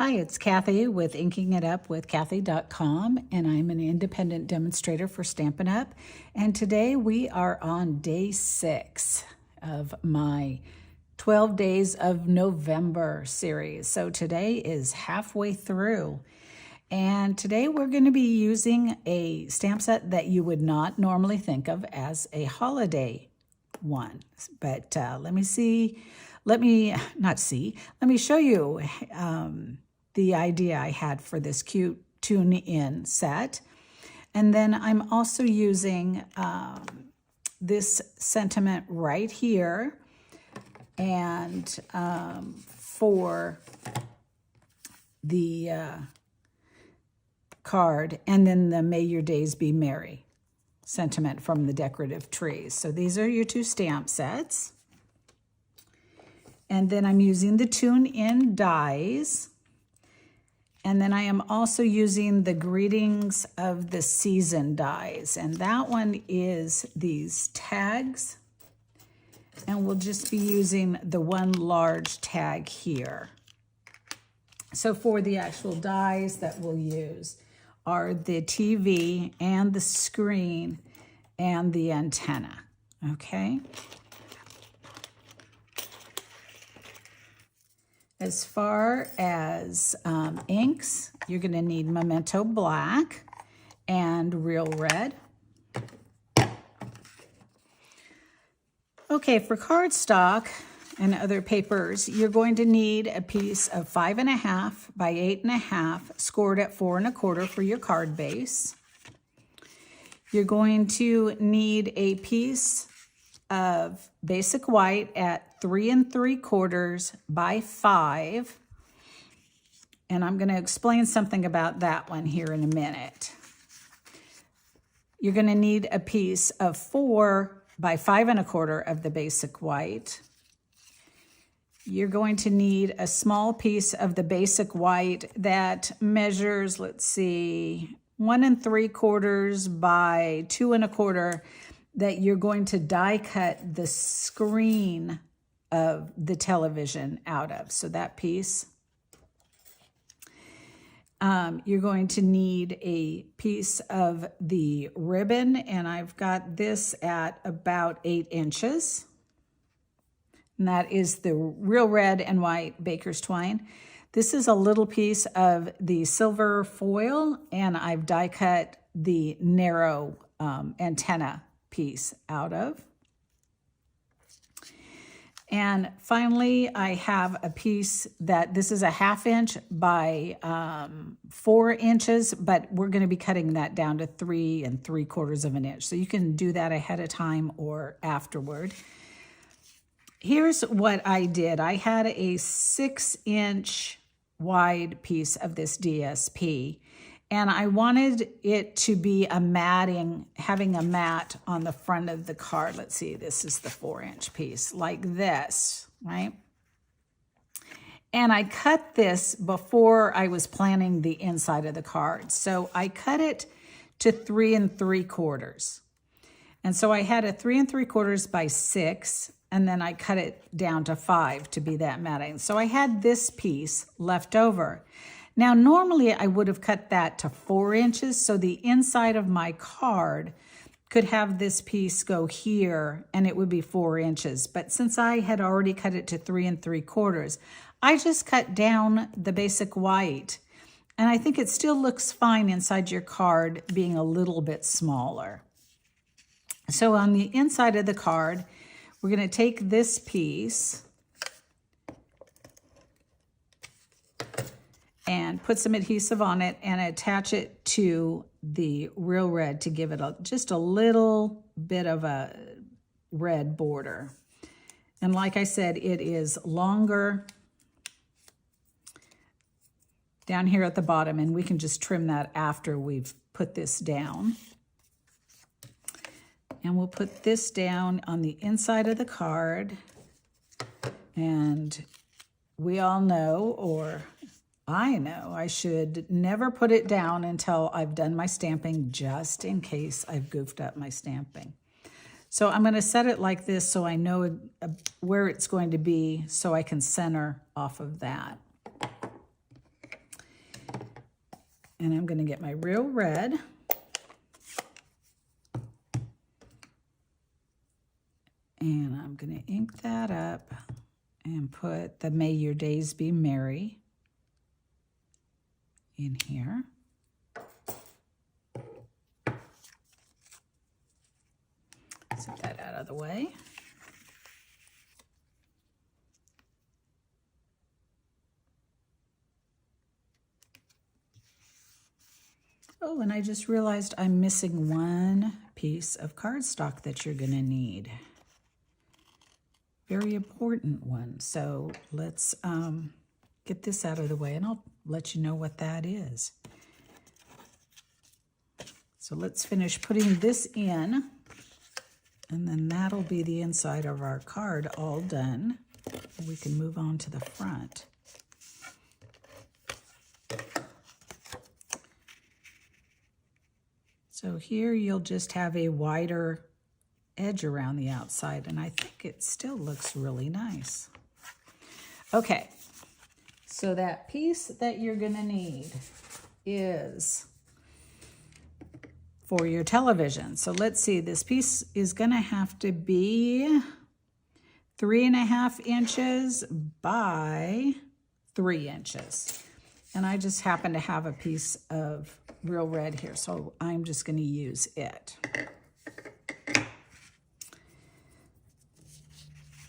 Hi, it's Cathy with inkingitup.com, and I'm an independent demonstrator for Stampin' Up. And today we are on day 6 of my 12 Days of November series. So today is halfway through. And today we're going to be using a stamp set that you would not normally think of as a holiday one. But let me show you the idea I had for this cute tune-in set. And then I'm also using this sentiment right here and for the card, and then the May Your Days Be Merry sentiment from the decorative trees. So these are your two stamp sets. And then I'm using the tune-in dies. And then I am also using the Greetings of the Season dies. And that one is these tags. And we'll just be using the one large tag here. So for the actual dies that we'll use are the TV and the screen and the antenna, okay? As far as inks, you're going to need Memento Black and Real Red. Okay, for cardstock and other papers, you're going to need a piece of 5.5 by 8.5, scored at 4 1/4 for your card base. You're going to need a piece of basic white at 3 3/4 by 5. And I'm going to explain something about that one here in a minute. You're going to need a piece of 4 by 5 1/4 of the basic white. You're going to need a small piece of the basic white that measures, let's see, 1 3/4 by 2 1/4, that you're going to die cut the screen of the television out of. So that piece. You're going to need a piece of the ribbon, and I've got this at about 8 inches. And that is the Real Red and White Baker's Twine. This is a little piece of the silver foil, and I've die cut the narrow antenna piece out of. And finally, I have a piece that this is a 1/2 inch by 4 inches, but we're going to be cutting that down to 3 3/4 of an inch. So you can do that ahead of time or afterward. Here's what I did. I had a 6-inch wide piece of this DSP, and I wanted it to be a matting, having a mat on the front of the card. Let's see, this is the 4-inch piece, like this, right? And I cut this before I was planning the inside of the card. So I cut it to 3 3/4. And so I had a 3 3/4 by 6, and then I cut it down to 5 to be that matting. So I had this piece left over. Now, normally I would have cut that to 4 inches, so the inside of my card could have this piece go here, and it would be 4 inches. But since I had already cut it to 3 3/4, I just cut down the basic white. And I think it still looks fine inside your card being a little bit smaller. So on the inside of the card, we're going to take this piece and put some adhesive on it and attach it to the Real Red to give it just a little bit of a red border. And like I said, it is longer down here at the bottom, and we can just trim that after we've put this down. And we'll put this down on the inside of the card. And we all know, or I know, I should never put it down until I've done my stamping, just in case I've goofed up my stamping. So I'm going to set it like this so I know where it's going to be, so I can center off of that. And I'm going to get my real red. And I'm going to ink that up and put the May Your Days Be Merry in here. Set that out of the way. Oh, and I just realized I'm missing one piece of cardstock that you're going to need. Very important one. So let's get this out of the way and I'll let you know what that is. So let's finish putting this in, and then that'll be the inside of our card all done. We can move on to the front. So here you'll just have a wider edge around the outside, and I think it still looks really nice. Okay, so that piece that you're gonna need is for your television. So let's see, this piece is gonna have to be 3.5 inches by 3 inches. And I just happen to have a piece of real red here, so I'm just gonna use it.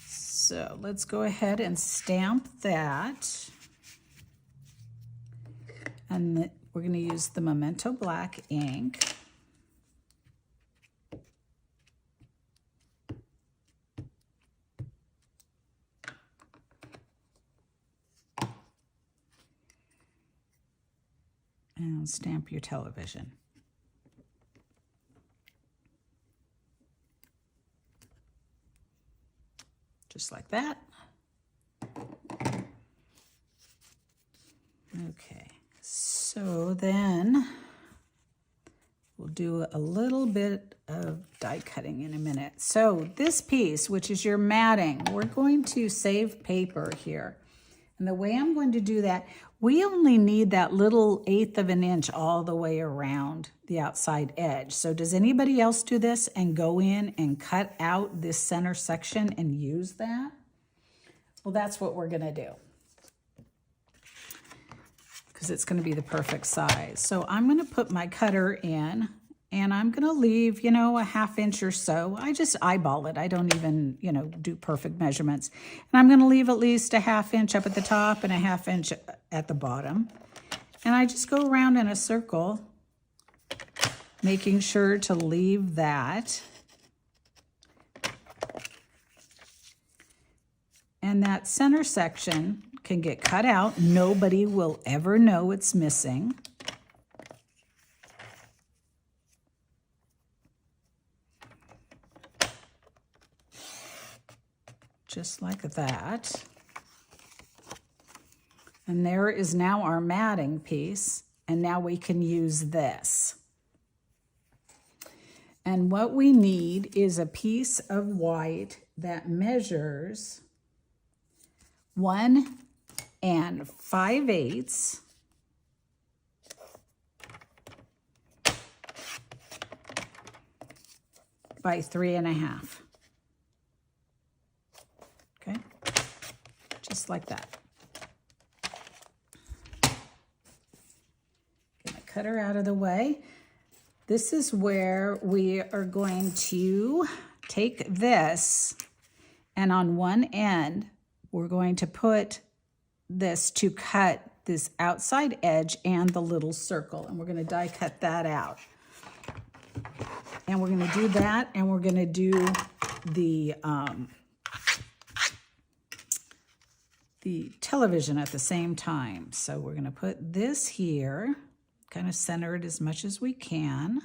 So let's go ahead and stamp that. And we're going to use the Memento Black ink. And stamp your television. Just like that. Okay, so then we'll do a little bit of die cutting in a minute. So this piece, which is your matting, we're going to save paper here. And the way I'm going to do that, we only need that little 1/8 of an inch all the way around the outside edge. So does anybody else do this and go in and cut out this center section and use that? Well, that's what we're gonna do, because it's gonna be the perfect size. So I'm gonna put my cutter in, and I'm gonna leave, you know, a 1/2 inch or so. I just eyeball it. I don't even, you know, do perfect measurements. And I'm gonna leave at least a 1/2 inch up at the top and a 1/2 inch at the bottom. And I just go around in a circle, making sure to leave that. And that center section can get cut out. Nobody will ever know it's missing. Just like that. And there is now our matting piece, and now we can use this. And what we need is a piece of white that measures 1 5/8 by 3.5. Okay, just like that. Get my cutter out of the way. This is where we are going to take this, and on one end, we're going to put this to cut this outside edge and the little circle, and we're going to die cut that out. And we're going to do that, and we're going to do the television at the same time. So we're going to put this here, kind of center it as much as we can.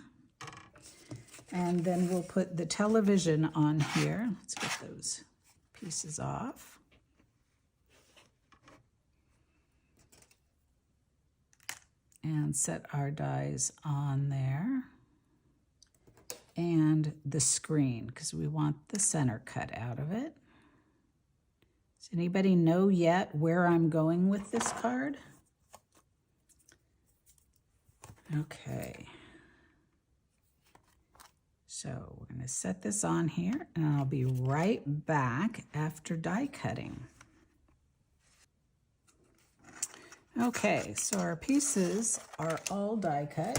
And then we'll put the television on here. Let's get those pieces off. And set our dies on there. And the screen, because we want the center cut out of it. Does anybody know yet where I'm going with this card? Okay. So we're going to set this on here, and I'll be right back after die cutting. Okay, so our pieces are all die cut.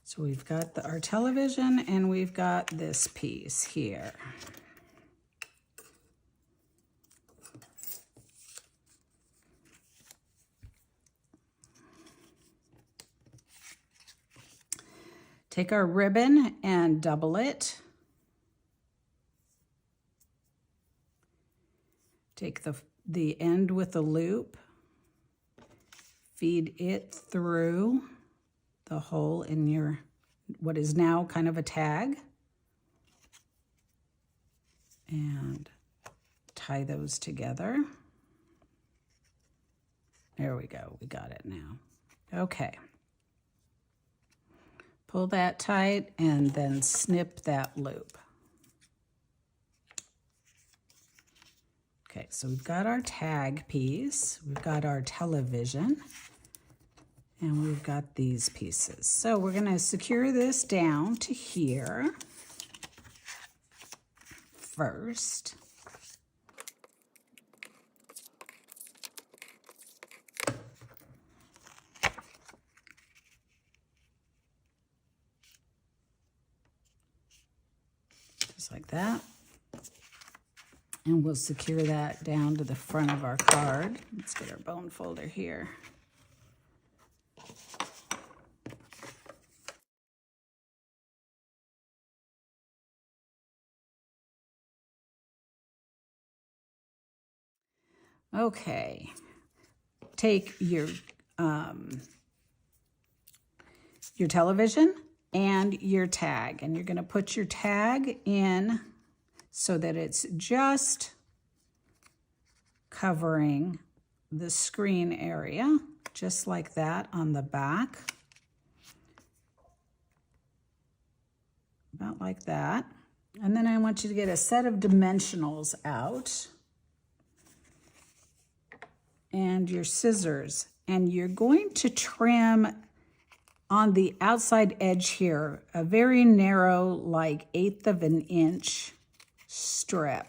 So we've got our television, and we've got this piece here. Take our ribbon and double it. Take the end with the loop, feed it through the hole in your, what is now kind of a tag, and tie those together. There we go, we got it now. Okay. Pull that tight and then snip that loop. Okay, so we've got our tag piece, we've got our television, and we've got these pieces. So we're going to secure this down to here first. Just like that. And we'll secure that down to the front of our card. Let's get our bone folder here. Okay, take your television and your tag, and you're going to put your tag in so that it's just covering the screen area, just like that on the back. About like that. And then I want you to get a set of dimensionals out and your scissors, and you're going to trim on the outside edge here a very narrow, like 1/8 of an inch strip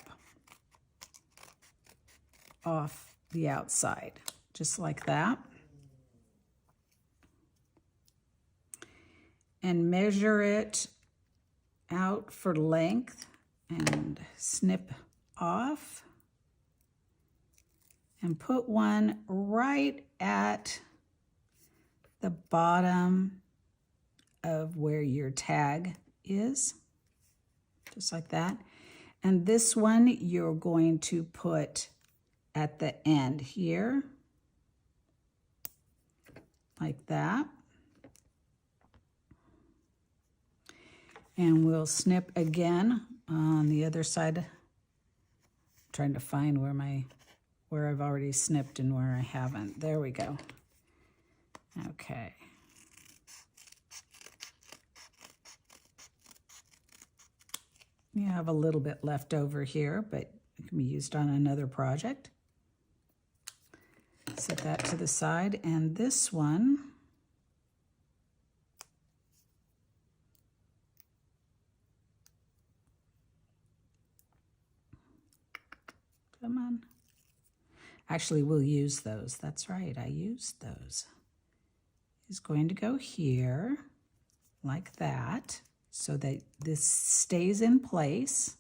off the outside, just like that. And measure it out for length and snip off. And put one right at the bottom of where your tag is, just like that. And this one you're going to put at the end here, like that. And we'll snip again on the other side. I'm trying to find where I've already snipped and where I haven't. There we go. Okay. You have a little bit left over here, but it can be used on another project. Set that to the side, and this one, come on. Actually, we'll use those. That's right, I used those. Is going to go here, like that, so that this stays in place.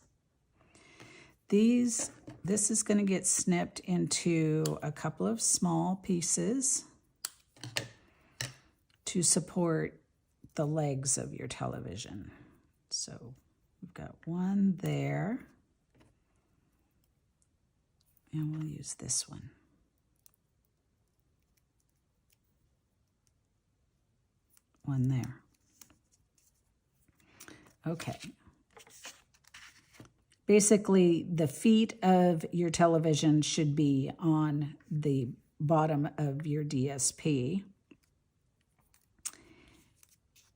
This is going to get snipped into a couple of small pieces to support the legs of your television. So we've got one there, and we'll use this one. One there. Okay. Basically, the feet of your television should be on the bottom of your DSP.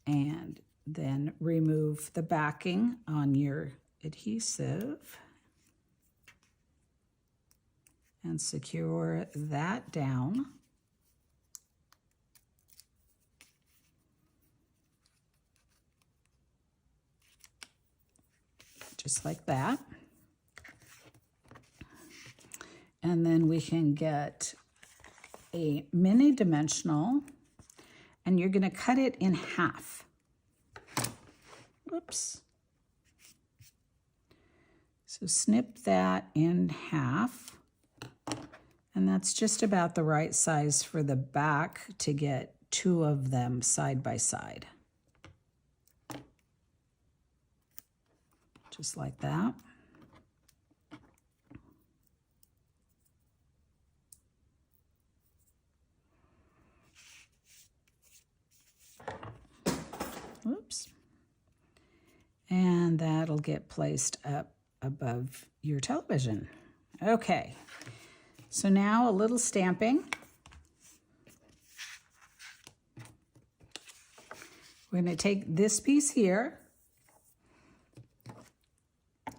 And then remove the backing on your adhesive. and secure that down. Just like that. And then we can get a mini dimensional, and you're going to cut it in half. Oops. So snip that in half, and that's just about the right size for the back to get two of them side by side. Just like that. Oops. And that'll get placed up above your television. Okay, so now a little stamping. We're going to take this piece here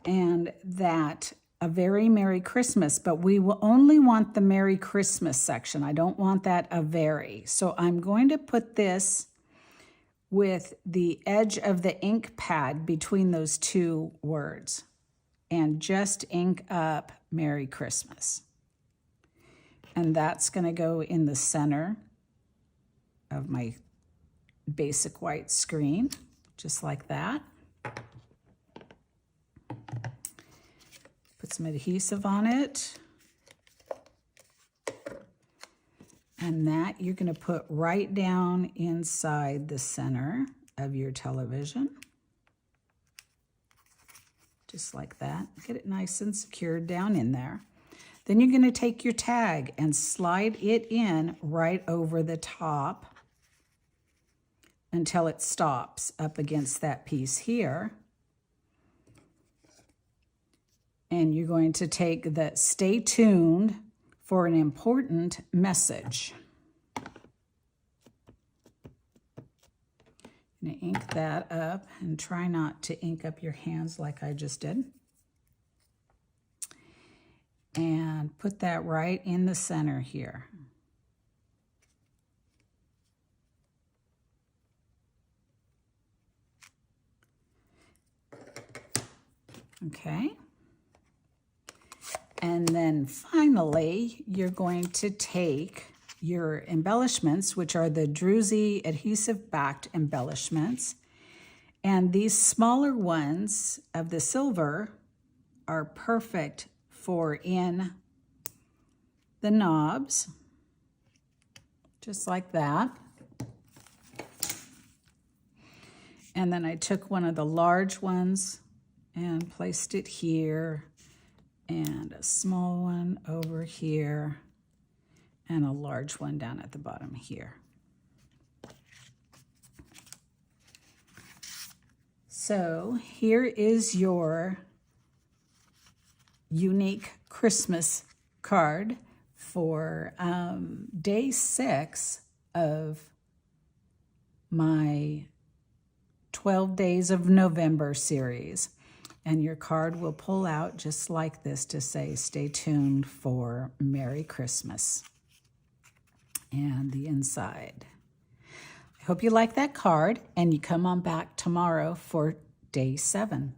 and that a very Merry Christmas, but we will only want the Merry Christmas section. I don't want that a very. So I'm going to put this with the edge of the ink pad between those two words and just ink up Merry Christmas. And that's going to go in the center of my basic white screen, just like that. Put some adhesive on it. And that you're going to put right down inside the center of your television. Just like that. Get it nice and secured down in there. Then you're going to take your tag and slide it in right over the top until it stops up against that piece here. And you're going to take the "Stay tuned for an important message." I'm going to ink that up and try not to ink up your hands like I just did. And put that right in the center here. Okay. And then finally, you're going to take your embellishments, which are the Druzy adhesive backed embellishments. And these smaller ones of the silver are perfect for in the knobs, just like that. And then I took one of the large ones and placed it here, and a small one over here, and a large one down at the bottom here. So here is your unique Christmas card for day 6 of my 12 Days of November series. And your card will pull out just like this to say, "Stay tuned for Merry Christmas." And the inside. I hope you like that card, and you come on back tomorrow for day 7.